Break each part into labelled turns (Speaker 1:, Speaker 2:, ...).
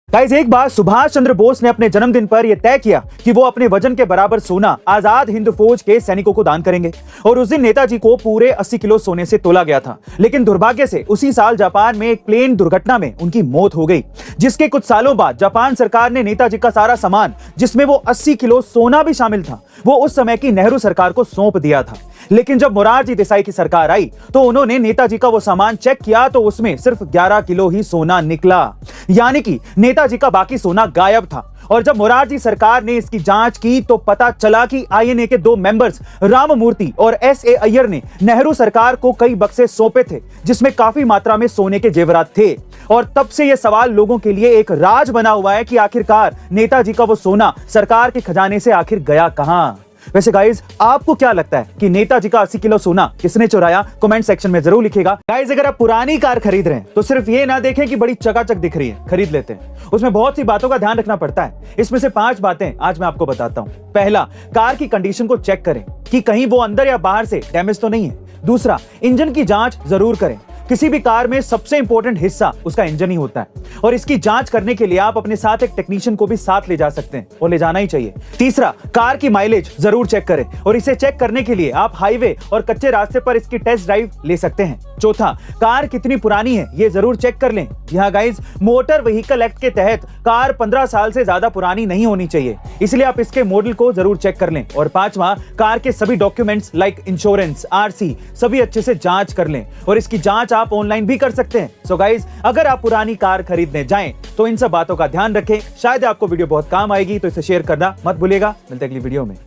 Speaker 1: Guys, एक बार सुभाष चंद्र बोस ने अपने जन्मदिन पर यह तय किया कि वो अपने वजन के बराबर सोना आजाद हिंद फौज के सैनिकों को दान करेंगे। और उस दिन नेताजी को पूरे 80 किलो सोने से तोला गया था। लेकिन दुर्भाग्य से उसी साल जापान में एक प्लेन दुर्घटना में उनकी मौत हो गई, जिसके कुछ सालों बाद जापान सरकार ने नेताजी का सारा सामान, जिसमें वो 80 किलो सोना भी शामिल था, वो उस समय की नेहरू सरकार को सौंप दिया था। लेकिन जब मोरारजी देसाई की सरकार आई तो उन्होंने नेताजी का वो सामान चेक किया तो उसमें सिर्फ 11 किलो ही सोना निकला, यानी कि नेताजी का बाकी सोना गायब था। और जब मोरारजी सरकार ने इसकी जांच की तो पता चला कि आईएनए के 2 मेंबर्स राममूर्ति और एसए अय्यर ने नेहरू सरकार को कई बक्से सौंपे थे, जिसमें काफी मात्रा में सोने के जेवरात थे। और तब से यह सवाल लोगों के लिए एक राज बना हुआ है कि आखिरकार नेताजी का वो सोना सरकार के खजाने से आखिर गया कहां। वैसे गाइज, आपको क्या लगता है कि नेताजी का 80 किलो सोना किसने चुराया? कमेंट सेक्शन में जरूर लिखिएगा। गाइज, अगर आप पुरानी कार खरीद रहे हैं तो सिर्फ ये ना देखें कि बड़ी चकाचक दिख रही है, खरीद लेते हैं। उसमें बहुत सी बातों का ध्यान रखना पड़ता है। इसमें से 5 बातें आज मैं आपको बताता हूं। पहला, कार की कंडीशन को चेक करें कि कहीं वो अंदर या बाहर से डैमेज तो नहीं है। दूसरा, इंजन की जांच जरूर करें। किसी भी कार में सबसे इंपॉर्टेंट हिस्सा उसका इंजन ही होता है, और इसकी जांच करने के लिए आप अपने साथ एक टेक्नीशियन को भी साथ ले जा सकते हैं, और ले जाना ही चाहिए। तीसरा, कार की माइलेज जरूर चेक करें, और इसे चेक करने के लिए आप हाईवे और कच्चे रास्ते पर इसकी टेस्ट ड्राइव ले सकते हैं। चौथा, कार कितनी पुरानी है ये जरूर चेक कर लें। यहाँ गाइज, मोटर व्हीकल एक्ट के तहत कार 15 साल से ज्यादा पुरानी नहीं होनी चाहिए, इसलिए आप इसके मॉडल को जरूर चेक कर लें। और पांचवा, कार के सभी डॉक्यूमेंट्स लाइक इंश्योरेंस, आरसी सभी अच्छे से जांच कर लें, और इसकी जांच आप ऑनलाइन भी कर सकते हैं। सो गाइज, अगर आप पुरानी कार खरीदने जाएं तो इन सब बातों का ध्यान रखें। शायद आपको वीडियो बहुत काम आएगी, तो इसे शेयर करना मत भूलिएगा। मिलते हैं अगली वीडियो में।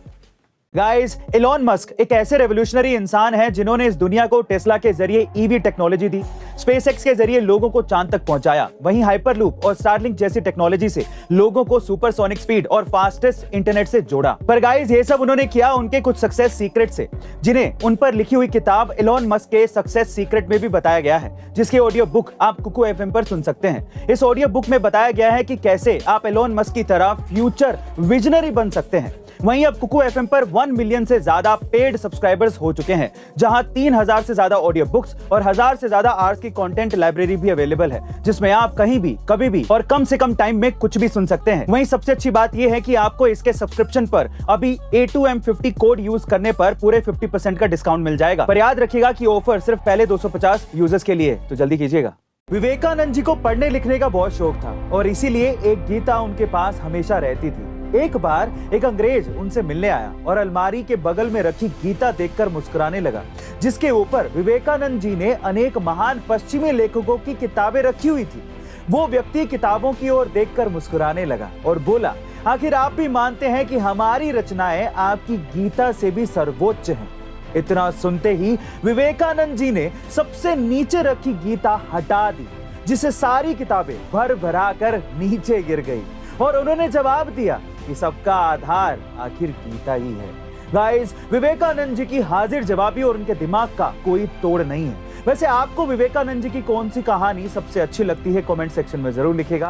Speaker 1: गाइस, एलोन मस्क एक ऐसे रेवोल्यूशनरी इंसान है जिन्होंने इस दुनिया को टेस्ला के जरिए ईवी टेक्नोलॉजी दी, स्पेसएक्स के जरिए लोगों को चांद तक पहुंचाया, वहीं हाइपरलूप और स्टारलिंक जैसी टेक्नोलॉजी से लोगों को सुपरसोनिक स्पीड और फास्टेस्ट इंटरनेट से जोड़ा। पर गाइस, ये सब उन्होंने किया उनके कुछ सक्सेस सीक्रेट से, जिन्हें उन पर लिखी हुई किताब एलोन मस्क के सक्सेस सीक्रेट में भी बताया गया है, जिसकी ऑडियो बुक आप कुकू एफएम पर सुन सकते हैं। इस ऑडियो बुक में बताया गया है कि कैसे आप एलोन मस्क की तरह फ्यूचर विजनरी बन सकते हैं। वहीं अब कुकू एफएम पर 1 मिलियन से ज्यादा पेड सब्सक्राइबर्स हो चुके हैं, जहां 3000 से ज्यादा ऑडियो बुक्स और 1000 से ज्यादा आवर्स की कंटेंट लाइब्रेरी भी अवेलेबल है, जिसमें आप कहीं भी, कभी भी और कम से कम टाइम में कुछ भी सुन सकते हैं। वहीं सबसे अच्छी बात यह है कि आपको इसके सब्सक्रिप्शन पर अभी A2M50 कोड यूज करने पर पूरे 50% का डिस्काउंट मिल जाएगा। पर याद रखिएगा कि ऑफर सिर्फ पहले 250 यूजर्स के लिए, तो जल्दी कीजिएगा। विवेकानंद जी को पढ़ने लिखने का बहुत शौक था, और इसीलिए एक गीता उनके पास हमेशा रहती थी। एक बार एक अंग्रेज उनसे मिलने आया और अलमारी के बगल में रखी गीता देखकर मुस्कुराने लगा, जिसके ऊपर विवेकानंद जी ने अनेक महान पश्चिमी लेखकों की किताबें रखी हुई थी। वो व्यक्ति किताबों की ओर देखकर मुस्कुराने लगा और बोला, आखिर आप भी मानते हैं कि हमारी रचनाएं आपकी गीता से भी सर्वोच्च हैं। इतना सुनते ही विवेकानंद जी ने सबसे नीचे रखी गीता हटा दी, जिसे सारी किताबें भर भरा कर नीचे गिर गई, और उन्होंने जवाब दिया कि सबका आधार आखिर गीता ही है। गाइस, विवेकानंद जी की हाजिर जवाबी और उनके दिमाग का कोई तोड़ नहीं है। वैसे आपको विवेकानंद जी की कौन सी कहानी सबसे अच्छी लगती है? कमेंट सेक्शन में जरूर लिखिएगा।